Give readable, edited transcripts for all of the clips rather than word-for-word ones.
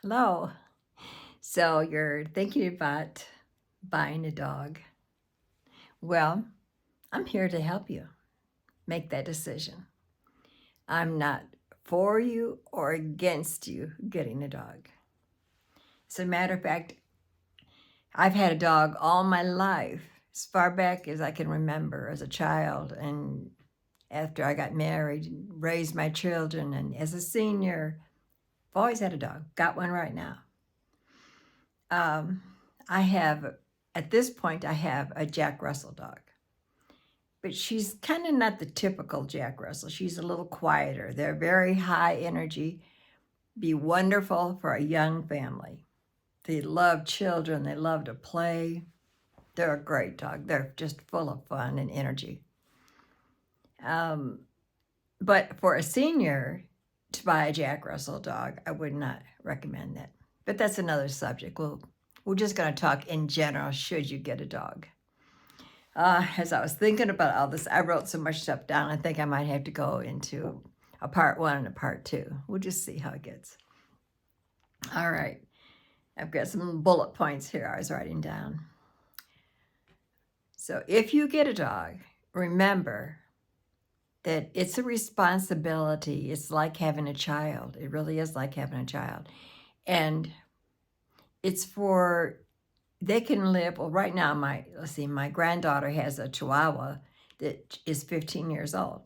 Hello. So you're thinking about buying a dog. Well, I'm here to help you make that decision. I'm not for you or against you getting a dog. As a matter of fact, I've had a dog all my life, as far back as I can remember as a child. And after I got married, raised my children, and as a senior, I've always had a dog. Got one right now. Um, I have, at this point, I have a Jack Russell dog, but she's kind of not the typical Jack Russell. She's a little quieter. They're very high energy, be wonderful for a young family. They love children, they love to play. They're a great dog. They're just full of fun and energy. Um, but for a senior to buy a Jack Russell dog, I would not recommend that. But that's another subject. We're just going to talk in general. Should you get a dog? As I was thinking about all this, I wrote so much stuff down. I think I might have to go into a part one and a part two. We'll just see how it gets. All right. I've got some bullet points here I was writing down. So if you get a dog, remember that it's a responsibility. It's like having a child. It really is like having a child. And it's for, they can live, well, right now, my granddaughter has a Chihuahua that is 15 years old.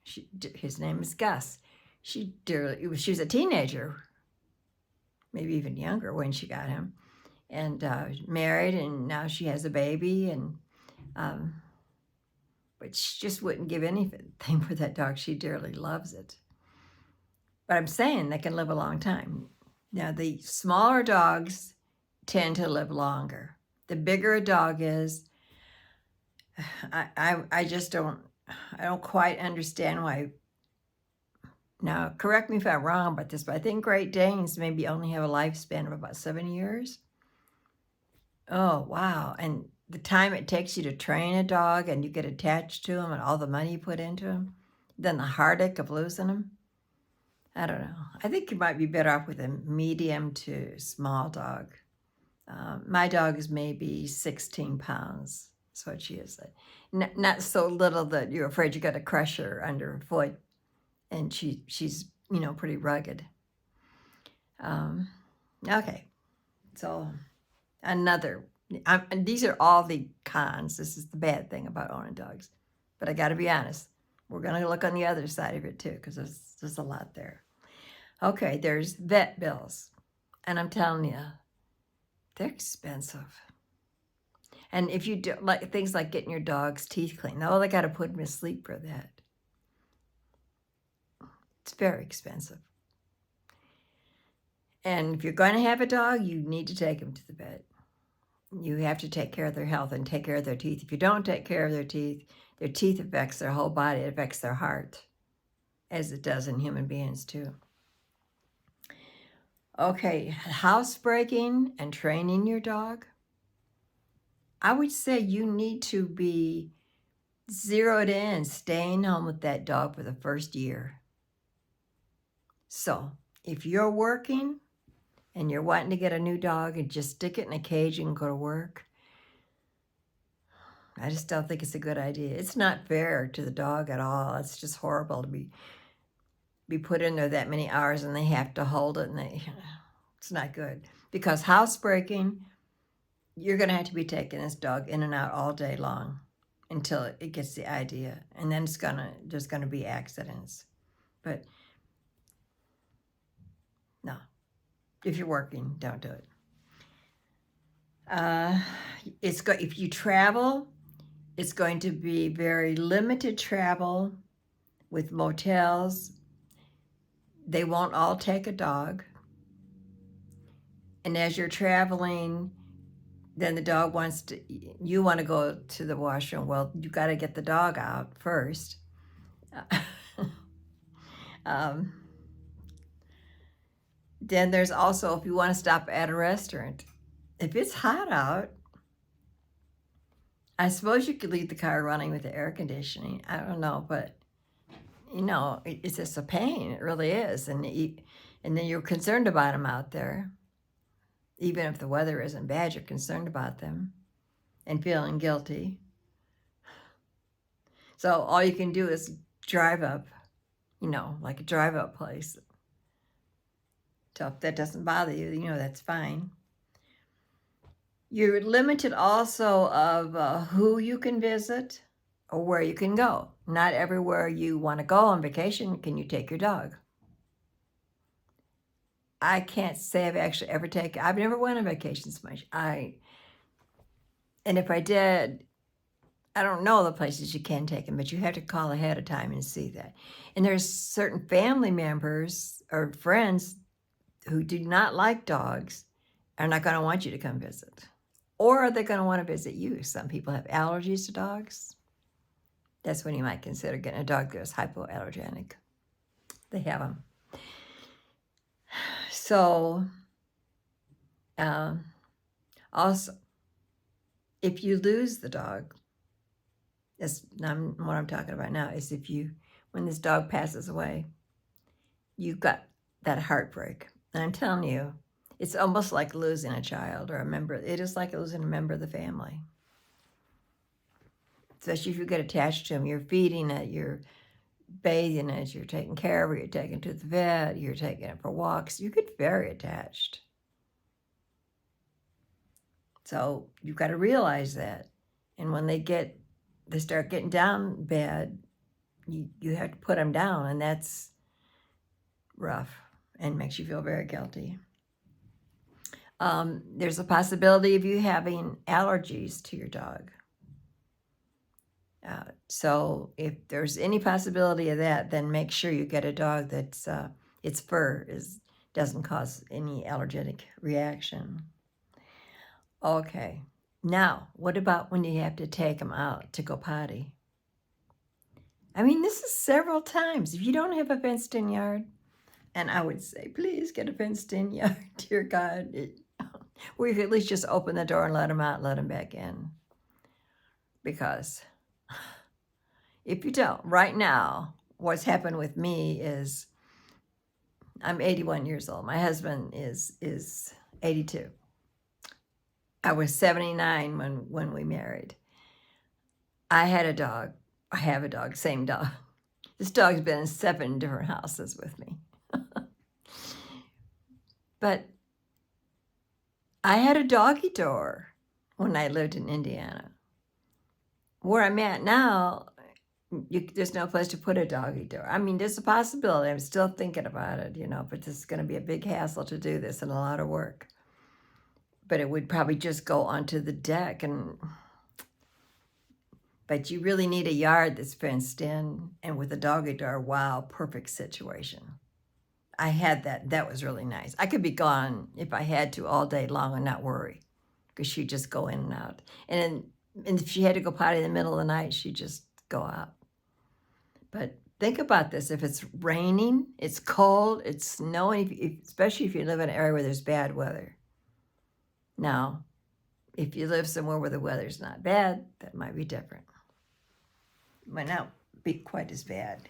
His name is Gus. She was a teenager, maybe even younger when she got him, and married, and now she has a baby, and but she just wouldn't give anything for that dog. She dearly loves it. But I'm saying they can live a long time. Now, the smaller dogs tend to live longer. The bigger a dog is, I just don't, I don't quite understand why. Now, correct me if I'm wrong about this, but I think Great Danes maybe only have a lifespan of about 7 years. Oh, wow. And the time it takes you to train a dog and you get attached to him and all the money you put into him, then the heartache of losing him. I don't know. I think you might be better off with a medium to small dog. My dog is maybe 16 pounds. That's what she is. Not so little that you're afraid you're going to crush her underfoot. And she's, pretty rugged. Okay. So another, and these are all the cons. This is the bad thing about owning dogs. But I got to be honest. We're going to look on the other side of it too, because there's a lot there. Okay, there's vet bills. And I'm telling you, they're expensive. And if you do like things like getting your dog's teeth cleaned, they got to put him to sleep for that. It's very expensive. And if you're going to have a dog, you need to take them to the vet. You have to take care of their health and take care of their teeth. If you don't take care of their teeth affects their whole body. It affects their heart, as it does in human beings too. Okay, housebreaking and training your dog. I would say you need to be zeroed in, staying home with that dog for the first year. So if you're working and you're wanting to get a new dog and just stick it in a cage and go to work, I just don't think it's a good idea. It's not fair to the dog at all. It's just horrible to be put in there that many hours and they have to hold it, and it's not good. Because housebreaking, you're going to have to be taking this dog in and out all day long until it gets the idea, and then there's going to be accidents. But no, if you're working, don't do it. If you travel, it's going to be very limited travel with motels. They won't all take a dog. And as you're traveling, then the dog you want to go to the washroom. Well, you got to get the dog out first. Then there's also, if you want to stop at a restaurant, if it's hot out, I suppose you could leave the car running with the air conditioning. I don't know, but it's just a pain. It really is. And And then you're concerned about them out there. Even if the weather isn't bad, you're concerned about them and feeling guilty. So all you can do is drive up, like a drive up place. So if that doesn't bother you, that's fine. You're limited also of who you can visit or where you can go. Not everywhere you want to go on vacation can you take your dog. I can't say I've actually ever taken, I've never went on vacations much. And if I did, I don't know the places you can take them, but you have to call ahead of time and see that. And there's certain family members or friends who do not like dogs are not going to want you to come visit. Or are they going to want to visit you? Some people have allergies to dogs. That's when you might consider getting a dog that's hypoallergenic. They have them. So, also, if you lose the dog, what I'm talking about now is when this dog passes away, you've got that heartbreak. And I'm telling you, it's almost like losing a child or a member. It is like losing a member of the family. Especially if you get attached to them. You're feeding it, you're bathing it, you're taking care of it, you're taking it to the vet, you're taking it for walks. You get very attached. So you've got to realize that. And when they start getting down bad, you have to put them down, and that's rough and makes you feel very guilty. There's a possibility of you having allergies to your dog. So if there's any possibility of that, then make sure you get a dog that's its fur doesn't cause any allergenic reaction. Okay. Now, what about when you have to take them out to go potty? I mean, this is several times. If you don't have a fenced-in yard, and I would say, please get a fenced-in yard, dear God. Or you could at least just open the door and let them out, let them back in. Because if you don't, right now, what's happened with me is I'm 81 years old. My husband is 82. I was 79 when we married. I had a dog. I have a dog, same dog. This dog's been in 7 different houses with me. But I had a doggy door when I lived in Indiana. Where I'm at now, there's no place to put a doggy door. I mean, there's a possibility. I'm still thinking about it, but this is going to be a big hassle to do this and a lot of work. But it would probably just go onto the deck. But you really need a yard that's fenced in, and with a doggy door, wow, perfect situation. I had that. That was really nice. I could be gone if I had to all day long and not worry, because she'd just go in and out. And if she had to go potty in the middle of the night, she'd just go out. But think about this. If it's raining, it's cold, it's snowing, especially if you live in an area where there's bad weather. Now, if you live somewhere where the weather's not bad, that might be different. It might not be quite as bad.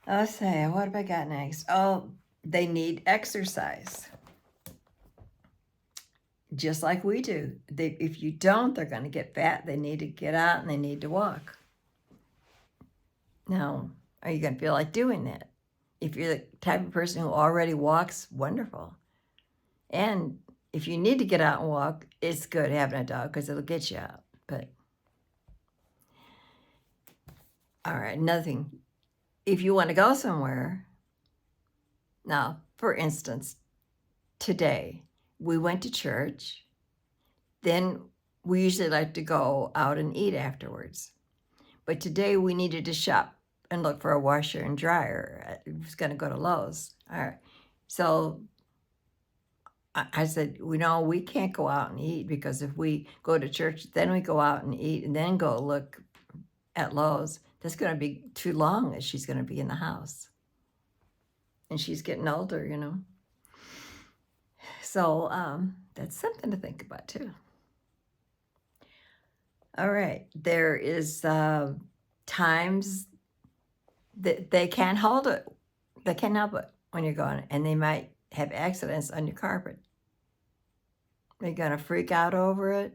Let's see, what have I got next? Oh, they need exercise. Just like we do. If you don't, they're going to get fat. They need to get out and they need to walk. Now, are you going to feel like doing that? If you're the type of person who already walks, wonderful. And if you need to get out and walk, it's good having a dog because it'll get you out. But, all right, another thing. If you want to go somewhere, now, for instance, today we went to church. Then we usually like to go out and eat afterwards. But today we needed to shop and look for a washer and dryer. I was going to go to Lowe's. All right. So I said, we can't go out and eat, because if we go to church, then we go out and eat and then go look at Lowe's, that's going to be too long as she's going to be in the house. And she's getting older, So that's something to think about too. All right. There is times that they can't hold it. They can't help it. when you're going, and they might have accidents on your carpet. Are you going to freak out over it?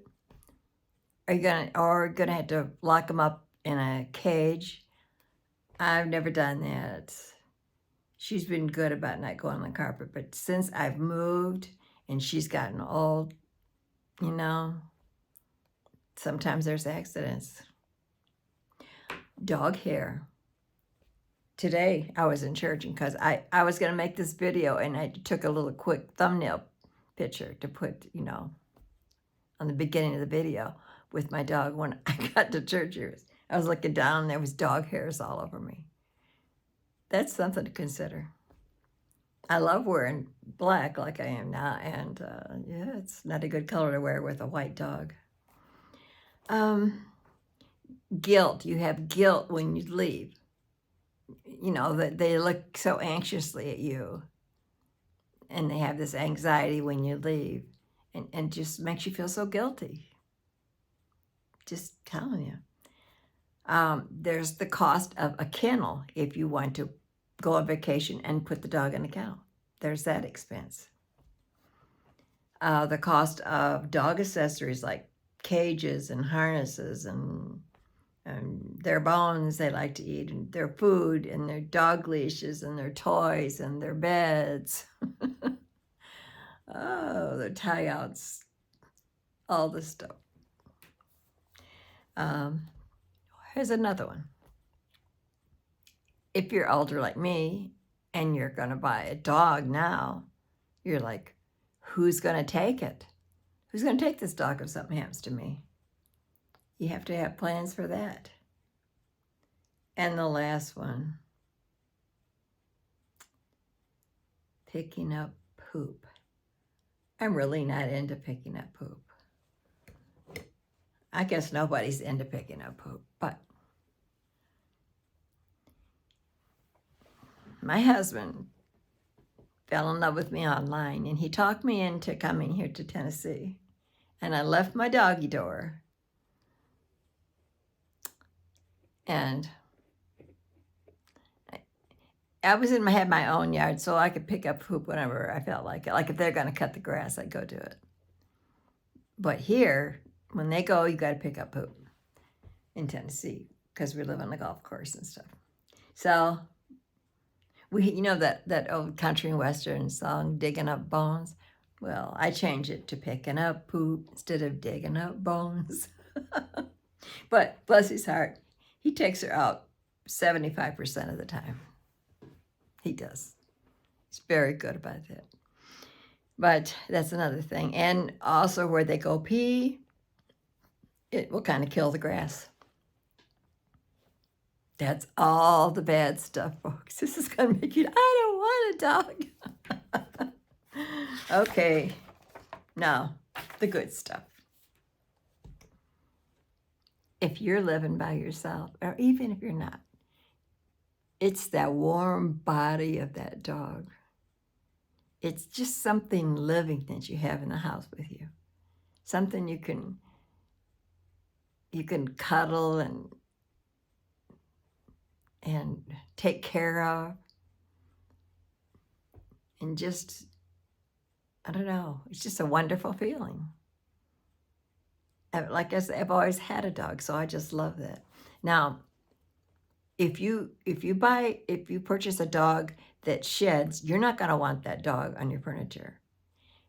Are you gonna have to lock them up in a cage? I've never done that. She's been good about not going on the carpet, but since I've moved and she's gotten old, you know, sometimes there's accidents. Dog hair. Today I was in church, and because I was going to make this video, and I took a little quick thumbnail picture to put, on the beginning of the video with my dog. When I got to church, I was looking down and there was dog hairs all over me. That's something to consider. I love wearing black like I am now, and yeah, it's not a good color to wear with a white dog. Guilt. You have guilt when you leave. That they look so anxiously at you, and they have this anxiety when you leave, and just makes you feel so guilty. Just telling you. There's the cost of a kennel if you want to go on vacation and put the dog in a kennel. There's that expense. The cost of dog accessories like cages and harnesses and their bones they like to eat, and their food and their dog leashes and their toys and their beds. Oh, their tie-outs, all this stuff. Here's another one. If you're older like me and you're going to buy a dog now, you're like, who's going to take it? Who's going to take this dog if something happens to me? You have to have plans for that. And the last one, picking up poop. I'm really not into picking up poop. I guess nobody's into picking up poop, but my husband fell in love with me online, and he talked me into coming here to Tennessee. And I left my doggy door. And I had my own yard, so I could pick up poop whenever I felt like it. Like if they're going to cut the grass, I'd go do it. But here, when they go, you got to pick up poop in Tennessee because we live on the golf course and stuff. So that old country and western song, Digging Up Bones? Well, I changed it to picking up poop instead of digging up bones. But bless his heart, he takes her out 75% of the time. He does. He's very good about that. But that's another thing. And also where they go pee, it will kind of kill the grass. That's all the bad stuff, folks. This is going to make you, I don't want a dog. Okay, now the good stuff. If you're living by yourself, or even if you're not, it's that warm body of that dog. It's just something living that you have in the house with you. Something you can cuddle and take care of. And just, I don't know, it's just a wonderful feeling. Like I said, I've always had a dog, so I just love that. Now, if you purchase a dog that sheds, you're not going to want that dog on your furniture.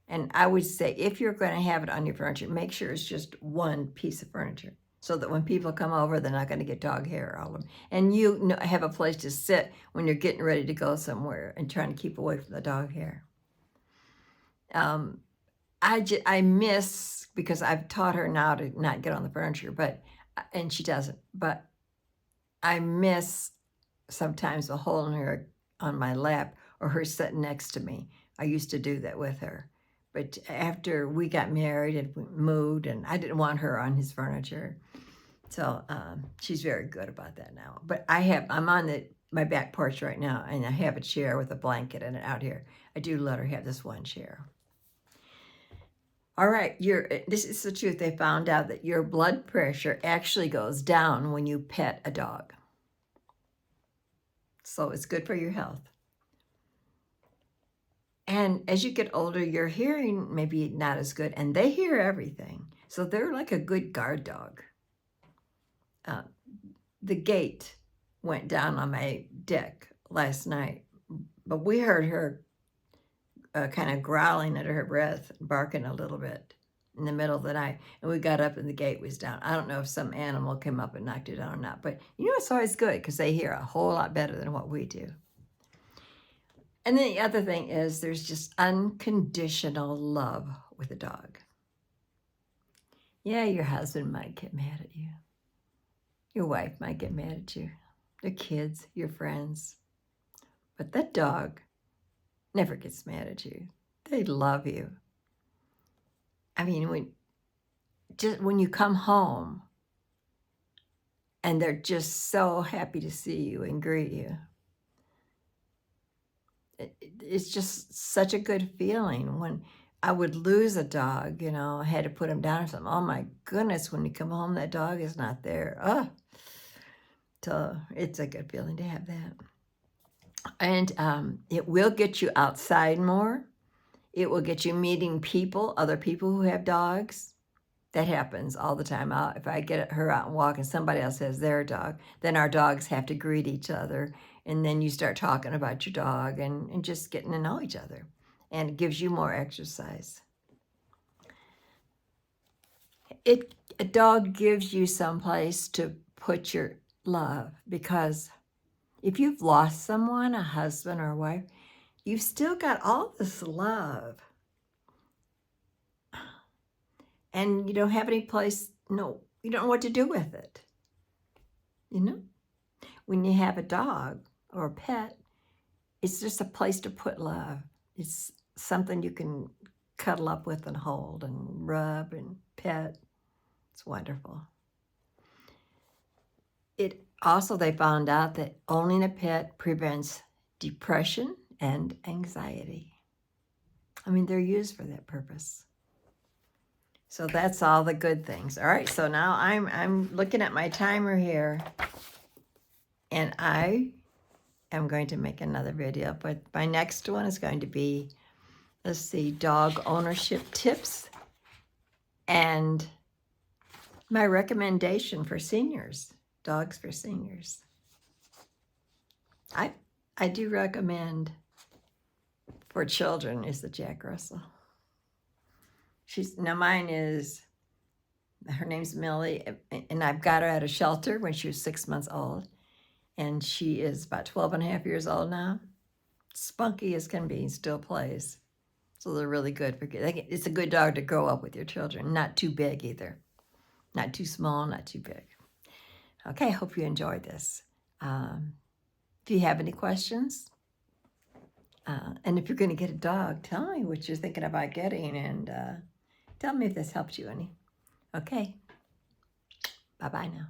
And I would say if you're going to have it on your furniture, make sure it's just one piece of furniture so that when people come over, they're not going to get dog hair all over them. And you have a place to sit when you're getting ready to go somewhere and trying to keep away from the dog hair. I miss, because I've taught her now to not get on the furniture, and she doesn't, but I miss sometimes a holding her on my lap or her sitting next to me. I used to do that with her. But after we got married and we moved, and I didn't want her on his furniture. So she's very good about that now. But I'm on my back porch right now, and I have a chair with a blanket in it out here. I do let her have this one chair. All right, this is the truth. They found out that your blood pressure actually goes down when you pet a dog. So it's good for your health. And as you get older, your hearing maybe not as good, and they hear everything. So they're like a good guard dog. The gate went down on my deck last night, but we heard her kind of growling under her breath, barking a little bit in the middle of the night. And we got up and the gate was down. I don't know if some animal came up and knocked it down or not, but you know, it's always good because they hear a whole lot better than what we do. And then the other thing is there's just unconditional love with a dog. Yeah, your husband might get mad at you. Your wife might get mad at you. Your kids, your friends. But that dog never gets mad at you. They love you. I mean, when you come home and they're just so happy to see you and greet you, it's just such a good feeling. When I would lose a dog, you know, I had to put him down or something. Oh my goodness, when you come home, that dog is not there. Oh, so it's a good feeling to have that. And it will get you outside more. It will get you meeting people, other people who have dogs. That happens all the time. If I get her out and walk and somebody else has their dog, then our dogs have to greet each other. And then you start talking about your dog and just getting to know each other. And it gives you more exercise. A dog gives you someplace to put your love, because if you've lost someone, a husband or a wife, you've still got all this love. And you don't have any place, no, you don't know what to do with it. You know? When you have a dog or a pet, it's just a place to put love. It's something you can cuddle up with and hold and rub and pet. It's wonderful. It also, they found out that owning a pet prevents depression and anxiety. I mean, they're used for that purpose. So that's all the good things. All right, so now I'm looking at my timer here, and I am going to make another video, but my next one is going to be, let's see, dog ownership tips and my recommendation for seniors, dogs for seniors. I do recommend for children is the Jack Russell. Now mine is, her name's Millie, and I've got her at a shelter when she was 6 months old, and she is about 12 and a half years old now. Spunky as can be, still plays. So they're really good for kids. It's a good dog to grow up with your children. Not too big either. Not too small, not too big. Okay, I hope you enjoyed this. If you have any questions, and if you're going to get a dog, tell me what you're thinking about getting, and tell me if this helped you any. Okay, bye-bye now.